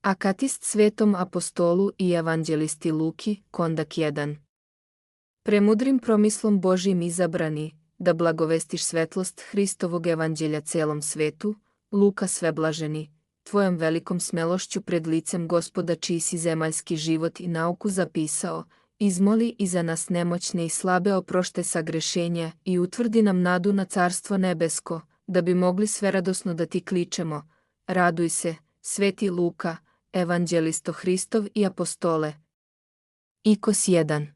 Akatist svetom apostolu i evanđelisti Luki, kondak 1. Premudrim promislom Božjim izabrani, da blagovestiš svetlost Hristovog evanđelja celom svetu, Luka sveblaženi, tvojom velikom smelošću pred licem Gospoda čiji si zemaljski život i nauku zapisao, izmoli i za nas nemoćne i slabe oproštaj sagrešenja i utvrdi nam nadu na carstvo nebesko, da bi mogli sveradosno da ti kličemo. Raduj se, sveti Luka, evanđelisto Hristov i apostole. Ikos 1.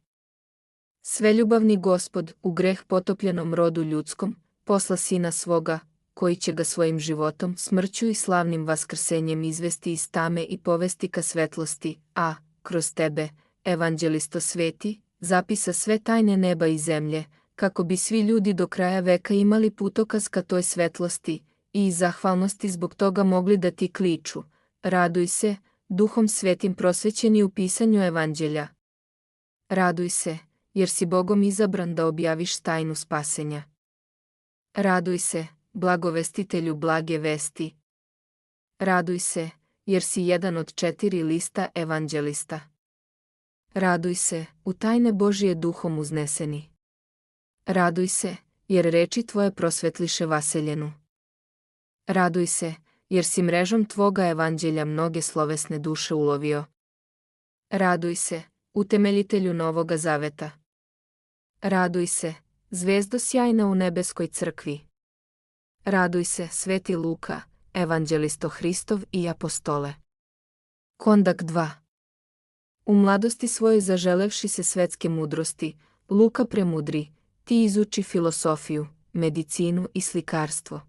Sveljubavni Gospod, u greh potopljenom rodu ljudskom, posla Sina svoga, koji će ga svojim životom, smrću i slavnim vaskrsenjem izvesti iz tame i povesti ka svetlosti, a, kroz tebe, evanđelisto sveti, zapisa sve tajne neba i zemlje, kako bi svi ljudi do kraja veka imali putokaz ka toj svetlosti i iz zahvalnosti zbog toga mogli da ti kliču. Raduj se, Duhom Svetim prosvećeni u pisanju evanđelja. Raduj se, jer si Bogom izabran da objaviš tajnu spasenja. Raduj se, blagovestitelju blage vesti. Raduj se, jer si jedan od 4 lista evanđelista. Raduj se, u tajne Božije Duhom uzneseni. Raduj se, jer reči tvoje prosvetliše vaseljenu. Raduj se, jer si mrežom tvoga evanđelja mnoge slovesne duše ulovio. Raduj se, utemeljitelju Novoga Zaveta. Raduj se, zvezdo sjajna u nebeskoj crkvi. Raduj se, sveti Luka, evanđelisto Hristov i apostole. Kondak 2. U mladosti svojoj zaželevši se svetske mudrosti, Luka premudri, ti izuči filosofiju, medicinu i slikarstvo.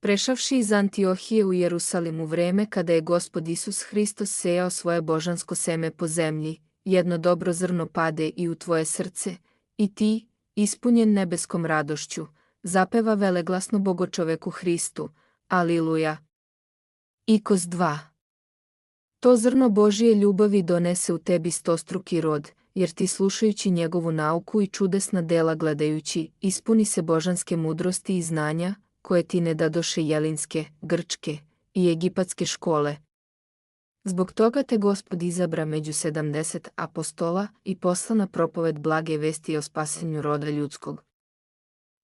Prešavši iz Antiohije u Jerusalim u vreme kada je Gospod Isus Hristos sejao svoje božansko seme po zemlji, jedno dobro zrno pade i u tvoje srce, i ti, ispunjen nebeskom radošću, zapeva veleglasno Bogočoveku Hristu, Aliluja. Ikos 2. To zrno Božije ljubavi donese u tebi stostruki rod, jer ti slušajući njegovu nauku i čudesna dela gledajući, ispuni se božanske mudrosti i znanja, koje ti ne dadoše jelinske, grčke i egipatske škole. Zbog toga te Gospod izabra među 70 apostola i posla na propoved blage vesti o spasenju roda ljudskog.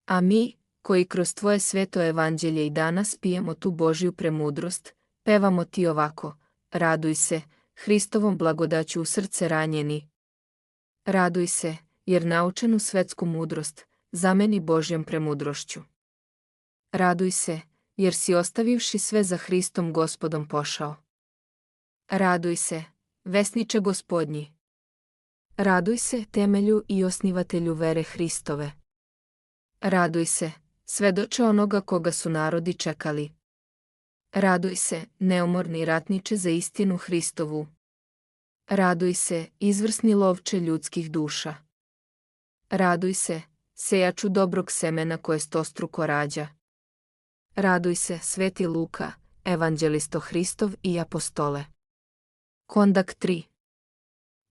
A mi, koji kroz tvoje sveto evanđelje i danas pijemo tu Božju premudrost, pevamo ti ovako: raduj se, Hristovom blagodaću u srce ranjeni. Raduj se, jer naučenu svetsku mudrost zameni Božjom premudrošću. Raduj se, jer si ostavivši sve za Hristom Gospodom pošao. Raduj se, vesniče Gospodnji. Raduj se, temelju i osnivatelju vere Hristove. Raduj se, svedoče onoga koga su narodi čekali. Raduj se, neumorni ratniče za istinu Hristovu. Raduj se, izvrsni lovče ljudskih duša. Raduj se, sejaču dobrog semena koje stostruko rađa. Raduj se, sveti Luka, evanđelisto Hristov i apostole. Kondak 3.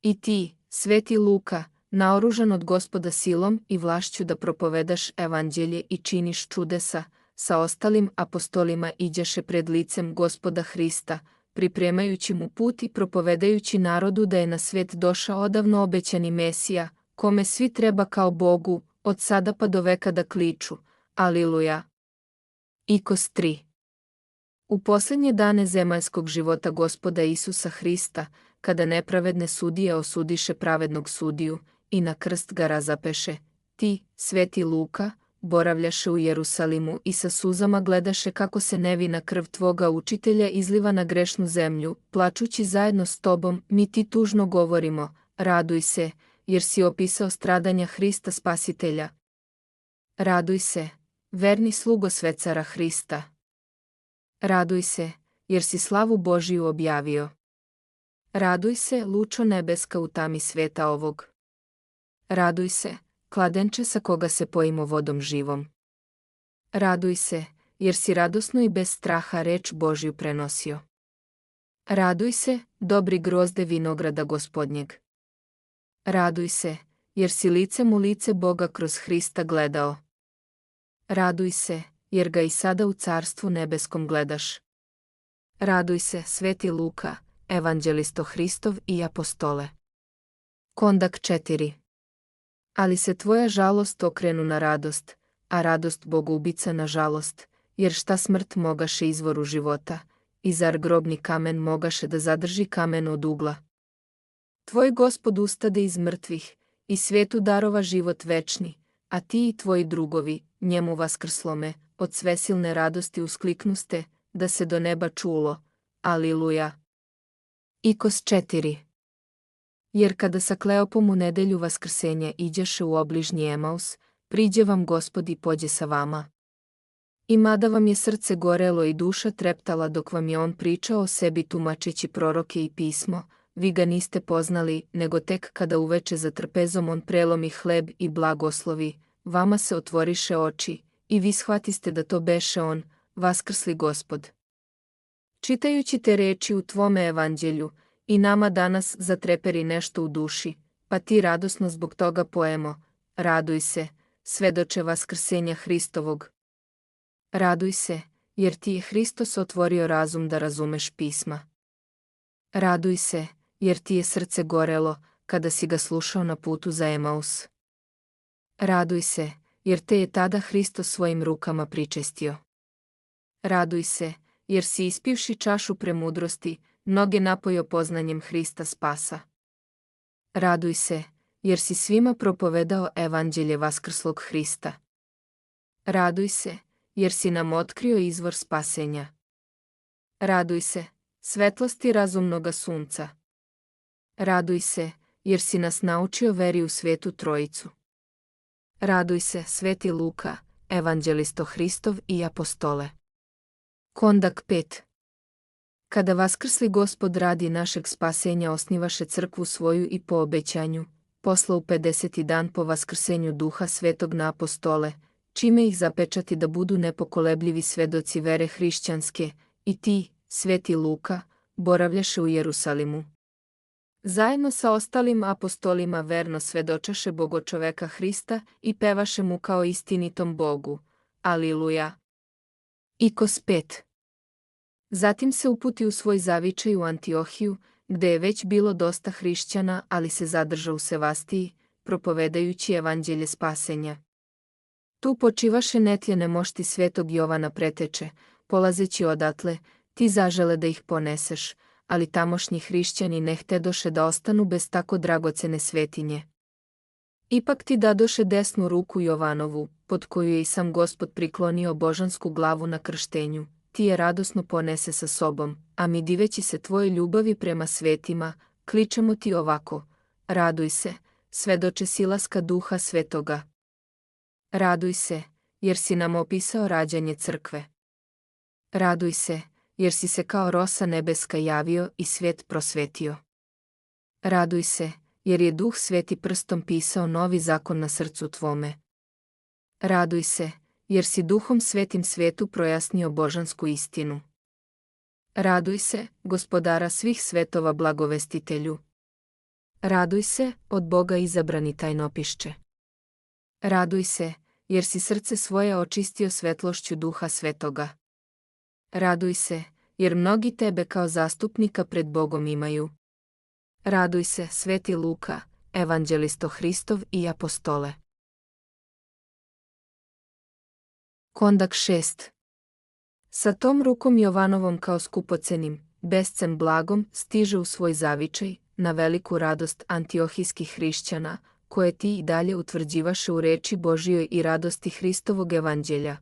I ti, sveti Luka, naoružan od Gospoda silom i vlašću da propovedaš evanđelje i činiš čudesa, sa ostalim apostolima iđeše pred licem Gospoda Hrista, pripremajući mu put i propovedajući narodu da je na svet došao odavno obećani Mesija, kome svi treba kao Bogu, od sada pa do veka da kliču. Aliluja. Ikos 3. U posljednje dane zemaljskog života Gospoda Isusa Hrista, kada nepravedne sudije osudiše pravednog sudiju i na krst ga razapeše, ti, sveti Luka, boravljaše u Jerusalimu i sa suzama gledaše kako se nevina krv tvoga učitelja izliva na grešnu zemlju, plačući zajedno s tobom, mi ti tužno govorimo: raduj se, jer si opisao stradanja Hrista Spasitelja. Raduj se, verni slugo svecara Hrista. Raduj se, jer si slavu Božiju objavio. Raduj se, lučo nebeska u tami sveta ovog. Raduj se, kladenče sa koga se pojimo vodom živom. Raduj se, jer si radosno i bez straha reč Božju prenosio. Raduj se, dobri grozde vinograda Gospodnjeg. Raduj se, jer si licem u lice Boga kroz Hrista gledao. Raduj se, jer ga i sada u carstvu nebeskom gledaš. Raduj se, sveti Luka, evanđelisto Hristov i apostole. Kondak 4. Ali se tvoja žalost okrenu na radost, a radost bogoubica na žalost, jer šta smrt mogaše izvoru života, i zar grobni kamen mogaše da zadrži kamen od ugla? Tvoj Gospod ustade iz mrtvih, i svijetu darova život večni, a ti i tvoji drugovi, njemu vaskrslome, od svesilne radosti uskliknuste, da se do neba čulo. Aliluja. Ikos 4. Jer kada sa Kleopom u nedelju vaskrsenja iđeše u obližnji Emaus, priđe vam Gospod i pođe sa vama. I mada vam je srce gorelo i duša treptala dok vam je on pričao o sebi tumačeći proroke i pismo, vi ga niste poznali, nego tek kada uveče za trpezom on prelomi hleb i blagoslovi, vama se otvoriše oči, i vi shvatiste da to beše on, vaskrsli Gospod. Čitajući te reči u tvome evanđelju, i nama danas zatreperi nešto u duši, pa ti radosno zbog toga poemo, raduj se, svedoče vaskrsenja Hristovog. Raduj se, jer ti je Hristos otvorio razum da razumeš pisma. Raduj se, jer ti je srce gorelo, kada si ga slušao na putu za Emaus. Raduj se, jer te je tada Hristos svojim rukama pričestio. Raduj se, jer si ispivši čašu premudrosti, mnoge napojio poznanjem Hrista spasa. Raduj se, jer si svima propovedao evanđelje vaskrslog Hrista. Raduj se, jer si nam otkrio izvor spasenja. Raduj se, svetlosti razumnoga sunca. Raduj se, jer si nas naučio veri u Svetu Trojicu. Raduj se, sveti Luka, evanđelisto Hristov i apostole. Kondak 5. Kada vaskrsli Gospod radi našeg spasenja osnivaše crkvu svoju i po obećanju, posla u 50. dan po vaskrsenju Duha Svetog na apostole, čime ih zapečati da budu nepokolebljivi svedoci vere hrišćanske, i ti, sveti Luka, boravljaše u Jerusalimu. Zajedno sa ostalim apostolima verno svedočaše Bogočoveka Hrista i pevaše mu kao istinitom Bogu. Aliluja. Ikos 5. Zatim se uputi u svoj zavičaj u Antiohiju, gde je već bilo dosta hrišćana, ali se zadržao u Sevastiji, propovedajući evanđelje spasenja. Tu počivaše netljene mošti svetog Jovana preteče, polazeći odatle, ti zažele da ih poneseš, ali tamošnji hrišćani ne htedoše da ostanu bez tako dragocene svetinje. Ipak ti dadoše desnu ruku Jovanovu, pod koju je i sam Gospod priklonio božansku glavu na krštenju, ti je radosno ponese sa sobom, a mi diveći se tvoje ljubavi prema svetima, kličemo ti ovako, raduj se, svedoče silaska Duha Svetoga. Raduj se, jer si nam opisao rađanje crkve. Raduj se, jer si se kao rosa nebeska javio i svijet prosvetio. Raduj se, jer je Duh Sveti prstom pisao novi zakon na srcu tvome. Raduj se, jer si Duhom Svetim svetu projasnio božansku istinu. Raduj se, Gospodara svih svetova blagovestitelju. Raduj se, od Boga izabrani tajnopišče. Raduj se, jer si srce svoje očistio svetlošću Duha Svetoga. Raduj se, jer mnogi tebe kao zastupnika pred Bogom imaju. Raduj se, sveti Luka, evanđelisto Hristov i apostole. Kondak 6. Sa tom rukom Jovanovom kao skupocenim, bescen blagom, stiže u svoj zavičaj, na veliku radost antiohijskih hrišćana, koje ti i dalje utvrđivaše u reči Božijoj i radosti Hristovog evanđelja.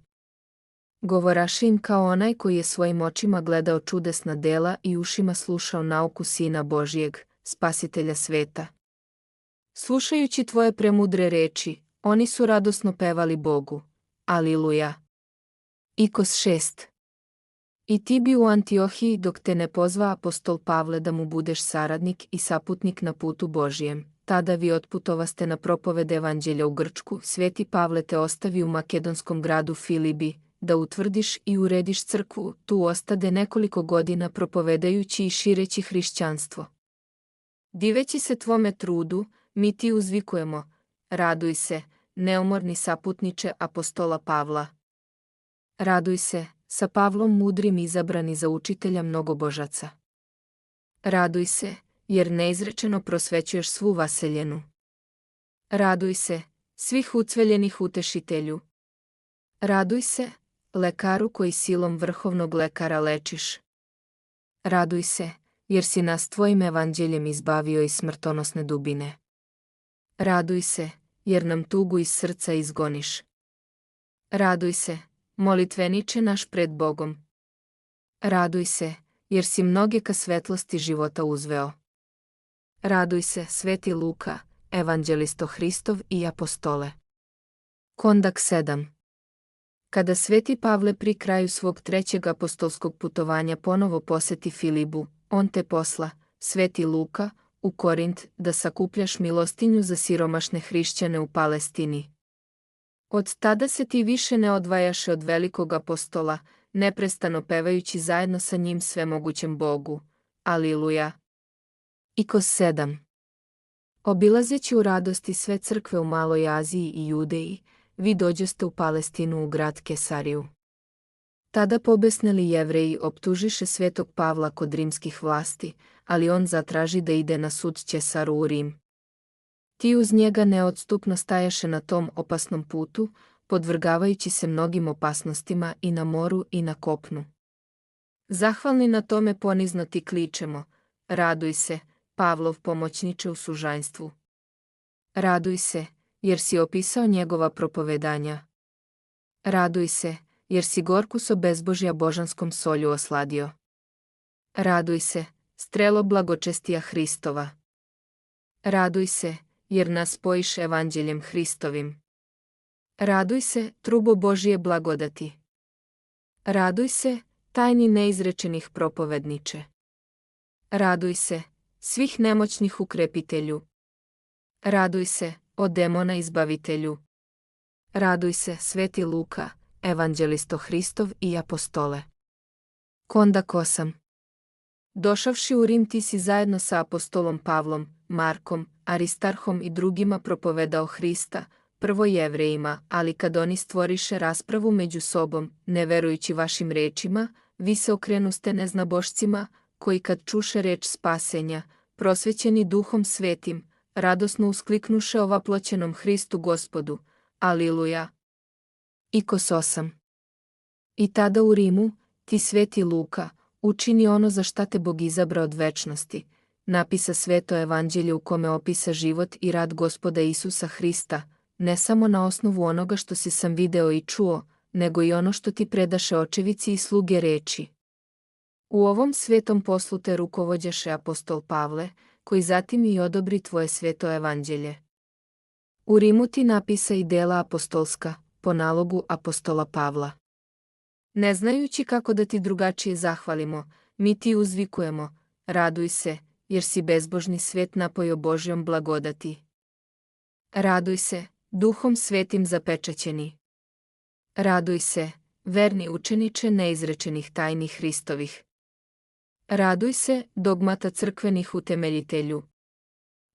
Govoraše im kao onaj koji je svojim očima gledao čudesna dela i ušima slušao nauku Sina Božijeg, Spasitelja sveta. Slušajući tvoje premudre reči, oni su radosno pevali Bogu. Aliluja. Ikos 6. I ti bi u Antiohiji dok te ne pozva apostol Pavle da mu budeš saradnik i saputnik na putu Božijem, tada vi otputovaste na propoved evanđelja u Grčku, sveti Pavle te ostavi u makedonskom gradu Filibi, da utvrdiš i urediš crkvu, tu ostade nekoliko godina propovedajući i šireći hrišćanstvo. Diveći se tvome trudu, mi ti uzvikujemo, raduj se, neumorni saputniče apostola Pavla. Raduj se, sa Pavlom mudrim izabrani za učitelja mnogobožaca. Raduj se, jer neizrečeno prosvećuješ svu vaseljenu. Raduj se, svih ucveljenih utešitelju. Raduj se, lekaru koji silom vrhovnog lekara lečiš. Raduj se, jer si nas tvojim evanđeljem izbavio iz smrtonosne dubine. Raduj se, jer nam tugu iz srca izgoniš. Raduj se, molitveniče naš pred Bogom. Raduj se, jer si mnoge ka svetlosti života uzveo. Raduj se, sveti Luka, evanđelisto Hristov i apostole. Kondak 7. Kada sveti Pavle pri kraju svog 3. apostolskog putovanja ponovo poseti Filibu, on te posla, sveti Luka, u Korint da sakupljaš milostinju za siromašne hrišćane u Palestini. Od tada se ti više ne odvajaše od velikog apostola, neprestano pevajući zajedno sa njim svemogućem Bogu. Aliluja. Ikos 7. Obilazeći u radosti sve crkve u Maloj Aziji i Judeji, vi dođoste u Palestinu u grad Kesariju. Tada pobesneli Jevreji optužiše svetog Pavla kod rimskih vlasti, ali on zatraži da ide na sud Ćesaru u Rim. Ti uz njega neodstupno stajaše na tom opasnom putu, podvrgavajući se mnogim opasnostima i na moru i na kopnu. Zahvalni na tome ponizno ti kličemo, raduj se, Pavlov pomoćniče u sužanjstvu. Raduj se, jer si opisao njegova propovedanja. Raduj se, jer si gorku so bezbožja božanskom solju osladio. Raduj se, strelo blagočestija Hristova. Raduj se, jer nas spojiš evanđeljem Hristovim. Raduj se, trubo Božije blagodati. Raduj se, tajni neizrečenih propovedniče. Raduj se, svih nemoćnih ukrepitelju. Raduj se, o demona izbavitelju. Raduj se, sveti Luka, evanđelisto Hristov i apostole. Kondak 8. Došavši u Rim ti si zajedno sa apostolom Pavlom, Markom, Aristarhom i drugima propovedao Hrista, prvo Jevrejima, ali kad oni stvoriše raspravu među sobom, ne verujući vašim rečima, vi se okrenuste neznabošcima, koji kad čuše reč spasenja, prosvećeni Duhom Svetim, radosno uskliknuše ovaploćenom Hristu Gospodu. Aliluja. Ikos 8. I tada u Rimu, ti sveti Luka, učini ono za šta te Bog izabra od večnosti, napisa sveto evanđelje u kome opisa život i rad Gospoda Isusa Hrista, ne samo na osnovu onoga što si sam video i čuo, nego i ono što ti predaše očevici i sluge reči. U ovom svetom poslu te rukovođaše apostol Pavle, koji zatim i odobri tvoje sveto evanđelje. U Rimu ti napisa i dela apostolska, po nalogu apostola Pavla. Ne znajući kako da ti drugačije zahvalimo, mi ti uzvikujemo, raduj se, jer si bezbožni svet napojio Božjom blagodati. Raduj se, Duhom Svetim zapečaćeni. Raduj se, verni učeniče neizrečenih tajni Hristovih. Raduj se, dogmata crkvenih utemeljitelju.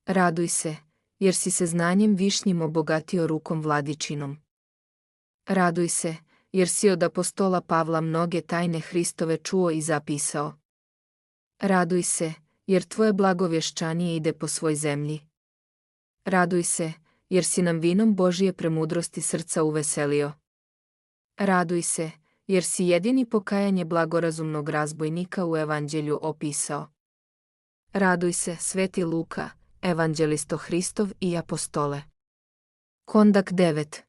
Raduj se, jer si se znanjem višnjim obogatio rukom vladičinom. Raduj se, jer si od apostola Pavla mnoge tajne Hristove čuo i zapisao. Raduj se, jer tvoje blagovješčanje ide po svoj zemlji. Raduj se, jer si nam vinom Božije premudrosti srca uveselio. Raduj se, jer si jedini pokajanje blagorazumnog razbojnika u evanđelju opisao. Raduj se, sveti Luka, evanđelisto Hristov i apostole. Kondak 9.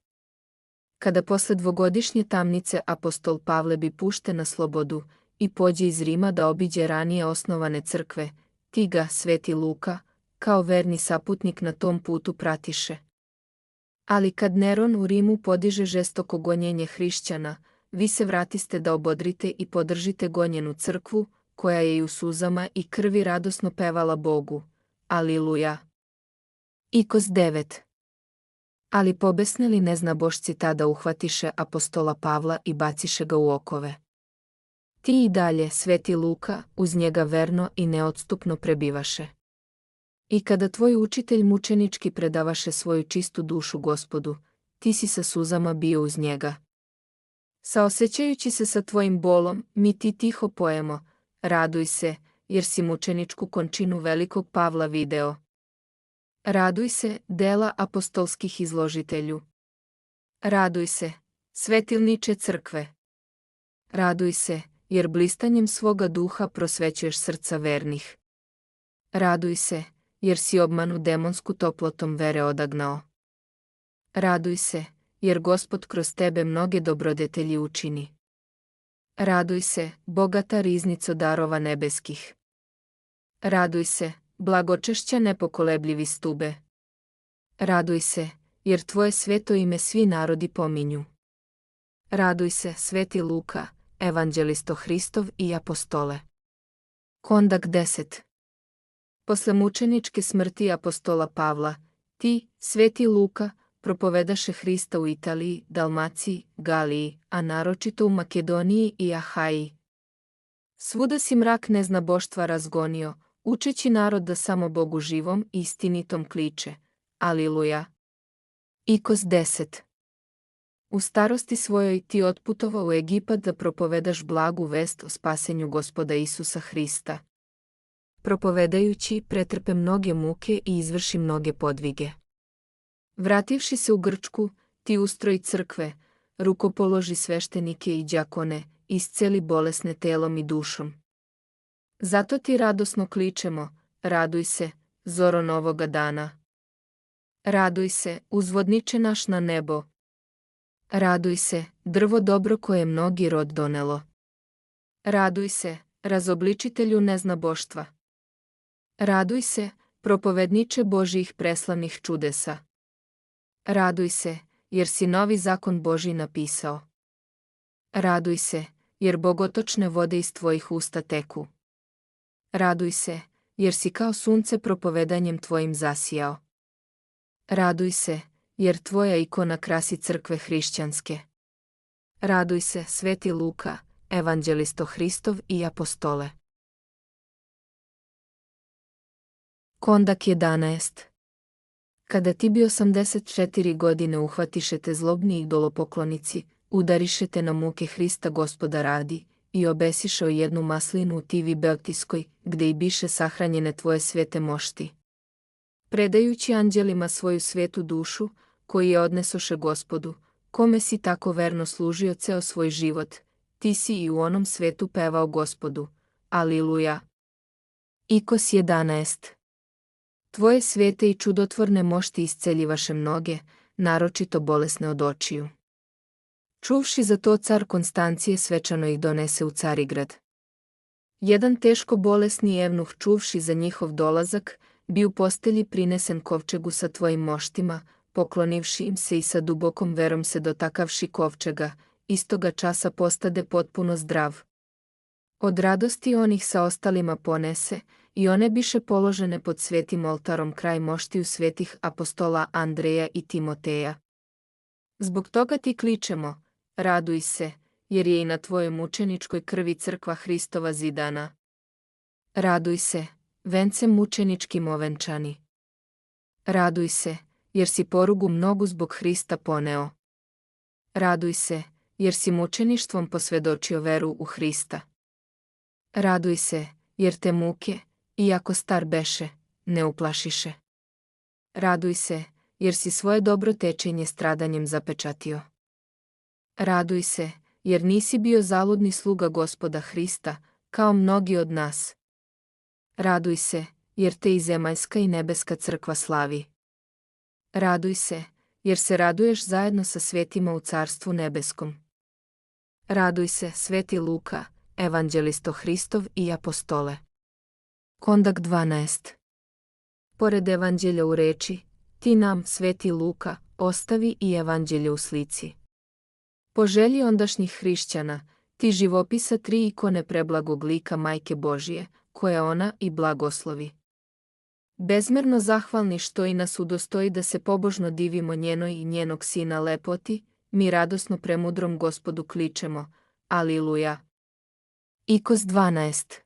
Kada posle dvogodišnje tamnice apostol Pavle bi pušten na slobodu i pođe iz Rima da obiđe ranije osnovane crkve, ti ga, sveti Luka, kao verni saputnik na tom putu pratiše. Ali kad Neron u Rimu podiže žestoko gonjenje hrišćana, vi se vratiste da obodrite i podržite gonjenu crkvu, koja je i u suzama i krvi radosno pevala Bogu. Aliluja. Ikos 9. Ali pobesneli neznabošci tada uhvatiše apostola Pavla i baciše ga u okove. Ti i dalje, sveti Luka, uz njega verno i neodstupno prebivaše. I kada tvoj učitelj mučenički predavaše svoju čistu dušu Gospodu, ti si sa suzama bio uz njega. Saosećajući se sa tvojim bolom, mi ti tiho pojemo, raduj se, jer si mučeničku končinu velikog Pavla video. Raduj se, dela apostolskih izložitelju. Raduj se, svetilniče crkve. Raduj se, jer blistanjem svoga duha prosvećuješ srca vernih. Raduj se, jer si obmanu demonsku toplotom vere odagnao. Raduj se, jer Gospod kroz tebe mnoge dobrodetelji učini. Raduj se, bogata riznico darova nebeskih. Raduj se, blagočešća nepokolebljivi stube. Raduj se, jer tvoje sveto ime svi narodi pominju. Raduj se, sveti Luka, evanđelisto Hristov i apostole. Kondak 10. Posle mučeničke smrti apostola Pavla, ti, sveti Luka, propovedaše Hrista u Italiji, Dalmaciji, Galiji, a naročito u Makedoniji i Ahaji. Svuda si mrak neznaboštva razgonio, učeći narod da samo Bogu živom i istinitom kliče. Aliluja. Ikos 10. U starosti svojoj ti otputovao u Egipat da propovedaš blagu vest o spasenju Gospoda Isusa Hrista. Propovedajući, pretrpe mnoge muke i izvrši mnoge podvige. Vrativši se u Grčku, ti ustroji crkve, rukopoloži sveštenike i đakone, isceli bolesne telom i dušom. Zato ti radosno kličemo, raduj se, zoro novoga dana. Raduj se, uzvodniče naš na nebo. Raduj se, drvo dobro koje mnogi rod donelo. Raduj se, razobličitelju neznaboštva. Raduj se, propovedniče Božjih preslavnih čudesa. Raduj se, jer si novi zakon Božji napisao. Raduj se, jer bogotočne vode iz tvojih usta teku. Raduj se, jer si kao sunce propovedanjem tvojim zasijao. Raduj se, jer tvoja ikona krasi crkve hrišćanske. Raduj se, sveti Luka, evanđelisto Hristov i apostole. Kondak 11. Kada ti bi 84 godine uhvatiše te zlobni idolopoklonici, udariše te na muke Hrista Gospoda radi, i obesiše o jednu maslinu u tivi Beotiskoj, gde i biše sahranjene tvoje svete mošti. Predajući anđelima svoju svetu dušu, koji je odnesoše Gospodu, kome si tako verno služio ceo svoj život, ti si i u onom svetu pevao Gospodu. Aliluja. Ikos 11. Tvoje svete i čudotvorne mošti isceljivaše mnoge, naročito bolesne od očiju. Čuvši za to car Konstancije svečano ih donese u Carigrad. Jedan teško bolesni evnuh čuvši za njihov dolazak, bi u postelji prinesen kovčegu sa tvojim moštima, poklonivši im se i sa dubokom verom se dotakavši kovčega, istoga časa postade potpuno zdrav. Od radosti onih sa ostalima ponese, i one biše položene pod svetim oltarom kraj moštiju svetih apostola Andreja i Timoteja. Zbog toga ti kličemo, raduj se, jer je i na tvojoj mučeničkoj krvi crkva Hristova zidana. Raduj se, vencem mučeničkim ovenčani. Raduj se, jer si porugu mnogu zbog Hrista poneo. Raduj se, jer si mučeništvom posvedočio veru u Hrista. Raduj se, jer te muke, iako star beše, ne uplašiše. Raduj se, jer si svoje dobro tečenje stradanjem zapečatio. Raduj se, jer nisi bio zaludni sluga Gospoda Hrista, kao mnogi od nas. Raduj se, jer te i zemaljska i nebeska crkva slavi. Raduj se, jer se raduješ zajedno sa svetima u carstvu nebeskom. Raduj se, sveti Luka, evanđelisto Hristov i apostole. Kondak 12. Pored evanđelja u reči, ti nam, sveti Luka, ostavi i evanđelje u slici. Po želji ondašnjih hrišćana, ti živopisa 3 ikone preblagog lika Majke Božije, koje ona i blagoslovi. Bezmerno zahvalni što i nas udostoji da se pobožno divimo njenoj i njenog sina lepoti, mi radosno premudrom Gospodu kličemo, aliluja. Ikos 12.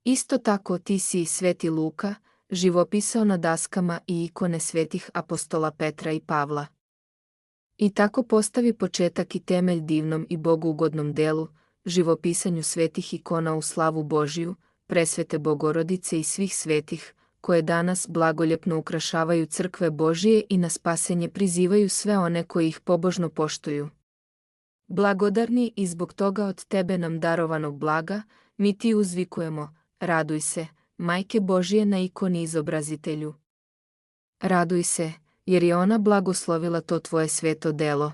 Isto tako ti si, sveti Luka, živopisao na daskama i ikone svetih apostola Petra i Pavla. I tako postavi početak i temelj divnom i bogougodnom delu, živopisanju svetih ikona u slavu Božiju, presvete Bogorodice i svih svetih, koje danas blagoljepno ukrašavaju crkve Božije i na spasenje prizivaju sve one koji ih pobožno poštuju. Blagodarni i zbog toga od tebe nam darovanog blaga, mi ti uzvikujemo, raduj se, Majke Božije na ikoni izobrazitelju. Raduj se, jer je ona blagoslovila to tvoje sveto delo.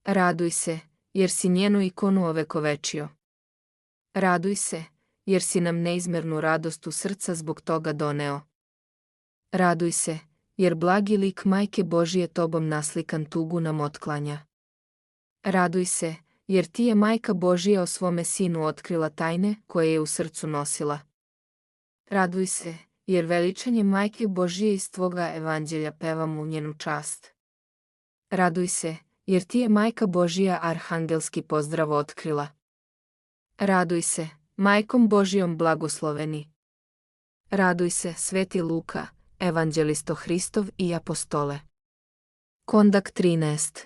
Raduj se, jer si njenu ikonu ovekovečio. Raduj se, jer si nam neizmernu radost u srca zbog toga doneo. Raduj se, jer blagi lik Majke Božije tobom naslikan tugu nam otklanja. Raduj se, jer ti je Majka Božija o svome sinu otkrila tajne koje je u srcu nosila. Raduj se, jer veličanje Majke Božije iz tvoga evanđelja pevamo u njenu čast. Raduj se, jer ti je Majka Božija arhangelski pozdrav otkrila. Raduj se, Majkom Božijom blagosloveni. Raduj se, Sveti Luka, evanđelisto Hristov i apostole. Kondak 13.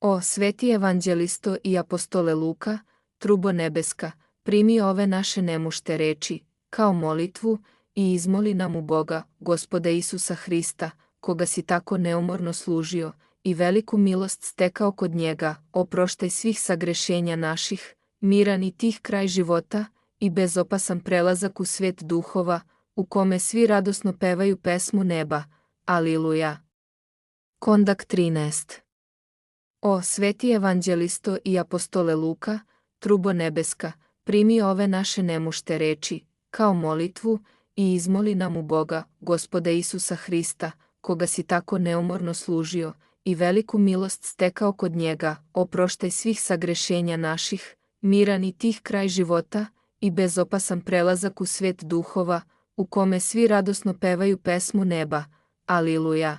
O sveti evanđelisto i apostole Luka, trubo nebeska, primi ove naše nemušte reči, kao molitvu, i izmoli nam u Boga, Gospoda Isusa Hrista, koga si tako neumorno služio, i veliku milost stekao kod njega, oproštaj svih sagrešenja naših, miran i tih kraj života, i bezopasan prelazak u svet duhova, u kome svi radosno pevaju pesmu neba, Aliluja. Kondak 13. O sveti evanđelisto i apostole Luka, trubo nebeska, primi ove naše nemušte reči, kao molitvu, i izmoli nam u Boga, Gospoda Isusa Hrista, koga si tako neumorno služio, i veliku milost stekao kod njega, oproštaj svih sagrešenja naših, miran i tih kraj života, i bezopasan prelazak u svet duhova, u kome svi radosno pevaju pesmu neba, Aliluja.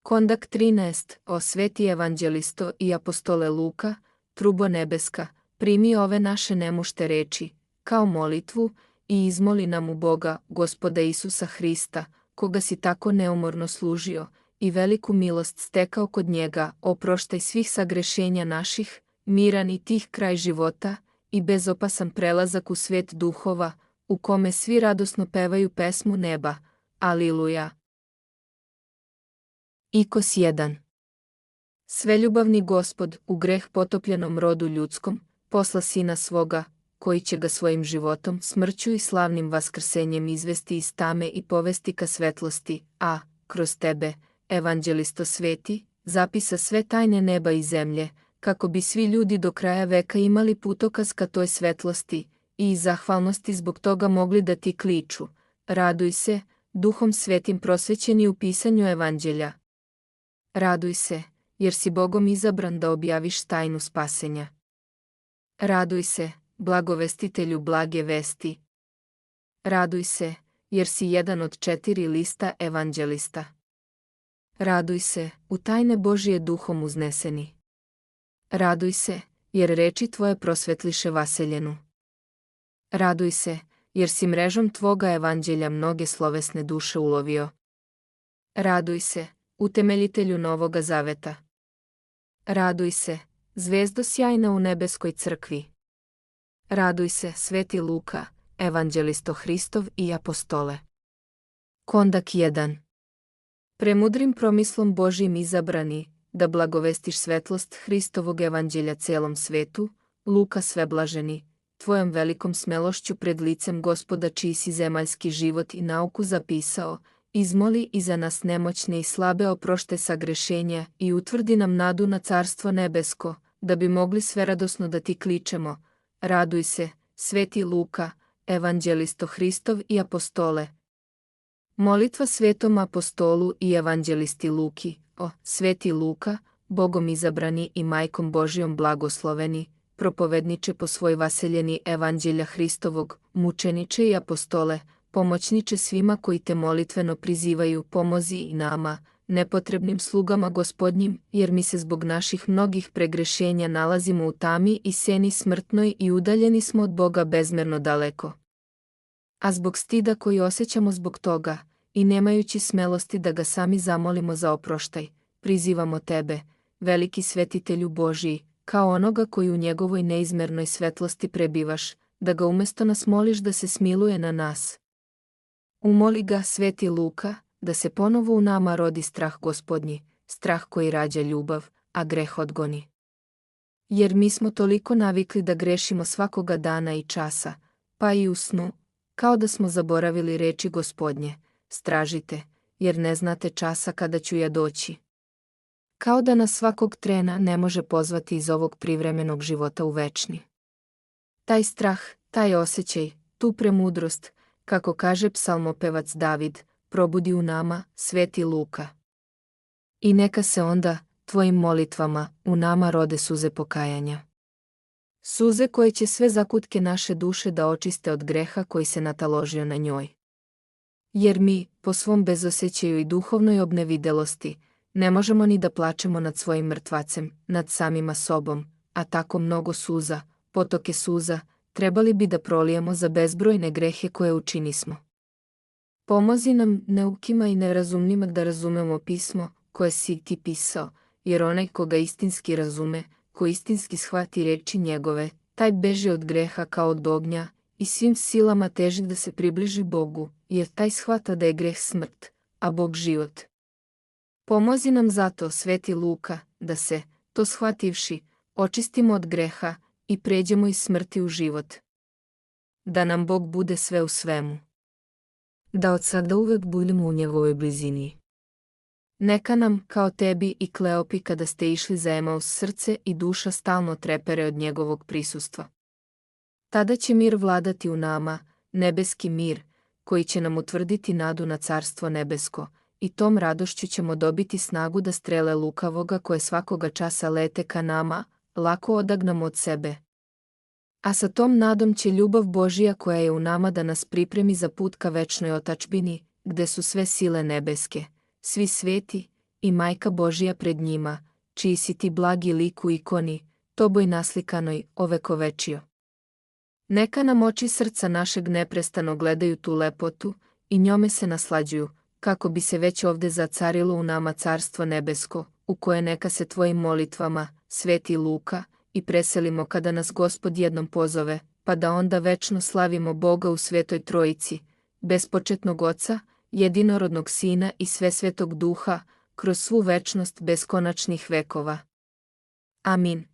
Kondak 13. O sveti evanđelisto i apostole Luka, trubo nebeska, primi ove naše nemušte reči, kao molitvu, i izmoli nam u Boga, Gospoda Isusa Hrista, koga si tako neumorno služio, i veliku milost stekao kod njega, oproštaj svih sagrešenja naših, miran i tih kraj života, i bezopasan prelazak u svet duhova, u kome svi radosno pevaju pesmu neba, Aliluja. Ikos 1. Sveljubavni Gospod, u greh potopljenom rodu ljudskom, posla sina svoga, koji će ga svojim životom, smrću i slavnim vaskrsenjem izvesti iz tame i povesti ka svetlosti, a, kroz tebe, evanđelisto sveti, zapisa sve tajne neba i zemlje, kako bi svi ljudi do kraja veka imali putokaz ka toj svetlosti, i iz zahvalnosti zbog toga mogli da ti kliču, raduj se, Duhom Svetim prosvećeni u pisanju evanđelja. Raduj se, jer si Bogom izabran da objaviš tajnu spasenja. Raduj se, blagovestitelju blage vesti. Raduj se, jer si jedan od 4 lista evanđelista. Raduj se, u tajne Božije duhom uzneseni. Raduj se, jer reči tvoje prosvetliše vaseljenu. Raduj se, jer si mrežom tvoga evanđelja mnoge slovesne duše ulovio. Raduj se, utemeljitelju Novoga Zaveta. Raduj se, zvezdo sjajna u nebeskoj crkvi. Raduj se, Sveti Luka, evanđelisto Hristov i apostole. Kondak 1. Premudrim promislom Božjim izabrani, da blagovestiš svetlost Hristovog evanđelja celom svetu, Luka sveblaženi, tvojom velikom smelošću pred licem Gospoda čiji si zemaljski život i nauku zapisao, izmoli i za nas nemoćne i slabe oprošte sagrešenja i utvrdi nam nadu na carstvo nebesko, da bi mogli sveradosno da ti kličemo, raduj se, Sveti Luka, evanđelisto Hristov i apostole. Molitva svetom apostolu i evanđelisti Luki, o, Sveti Luka, Bogom izabrani i Majkom Božijom blagosloveni, propovedniče po svoj vaseljeni evanđelja Hristovog, mučeniče i apostole, pomoćniče svima koji te molitveno prizivaju, pomozi i nama, nepotrebnim slugama Gospodnjim, jer mi se zbog naših mnogih pregrešenja nalazimo u tami i seni smrtnoj i udaljeni smo od Boga bezmerno daleko. A zbog stida koji osjećamo zbog toga, i nemajući smelosti da ga sami zamolimo za oproštaj, prizivamo tebe, veliki svetitelju Božiji, kao onoga koji u njegovoj neizmernoj svetlosti prebivaš, da ga umjesto nas moliš da se smiluje na nas. Umoli ga, sveti Luka, da se ponovo u nama rodi strah Gospodnji, strah koji rađa ljubav, a greh odgoni. Jer mi smo toliko navikli da grešimo svakoga dana i časa, pa i u snu, kao da smo zaboravili reči Gospodnje, stražite, jer ne znate časa kada ću ja doći. Kao da nas svakog trena ne može pozvati iz ovog privremenog života u večni. Taj strah, taj osjećaj, tu premudrost, kako kaže psalmopevac David, probudi u nama, sveti Luka. I neka se onda, tvojim molitvama, u nama rode suze pokajanja. Suze koje će sve zakutke naše duše da očiste od greha koji se nataložio na njoj. Jer mi, po svom bezosjećaju i duhovnoj obnevidelosti, ne možemo ni da plačemo nad svojim mrtvacem, nad samima sobom, a tako mnogo suza, potoke suza, trebali bi da prolijemo za bezbrojne grehe koje učinismo. Pomozi nam, neukima i nerazumnima, da razumemo pismo koje si ti pisao, jer onaj ko ga istinski razume, ko istinski shvati reči njegove, taj beži od greha kao od ognja i svim silama teži da se približi Bogu, jer taj shvata da je greh smrt, a Bog život. Pomozi nam zato, sveti Luka, da se, to shvativši, očistimo od greha i pređemo iz smrti u život. Da nam Bog bude sve u svemu. Da od sada uvek budemo u njegovoj blizini. Neka nam, kao tebi i Kleopi kada ste išli za Emaus, srce i duša stalno trepere od njegovog prisustva. Tada će mir vladati u nama, nebeski mir, koji će nam utvrditi nadu na carstvo nebesko, i tom radošću ćemo dobiti snagu da strele lukavoga koje svakoga časa lete ka nama, lako odagnamo od sebe. A sa tom nadom će ljubav Božija koja je u nama da nas pripremi za put ka večnoj otadžbini, gde su sve sile nebeske, svi sveti i Majka Božija pred njima, čiji si ti blagi lik u ikoni, toboj naslikanoj, ovekovečio. Neka nam oči srca našeg neprestano gledaju tu lepotu i njome se naslađuju, kako bi se već ovde zacarilo u nama carstvo nebesko, u koje neka se tvojim molitvama, sveti Luka, i preselimo kada nas Gospod jednom pozove, pa da onda večno slavimo Boga u Svetoj Trojici, bespočetnog Oca, jedinorodnog Sina i Svesvetog Duha, kroz svu večnost beskonačnih vekova. Amin.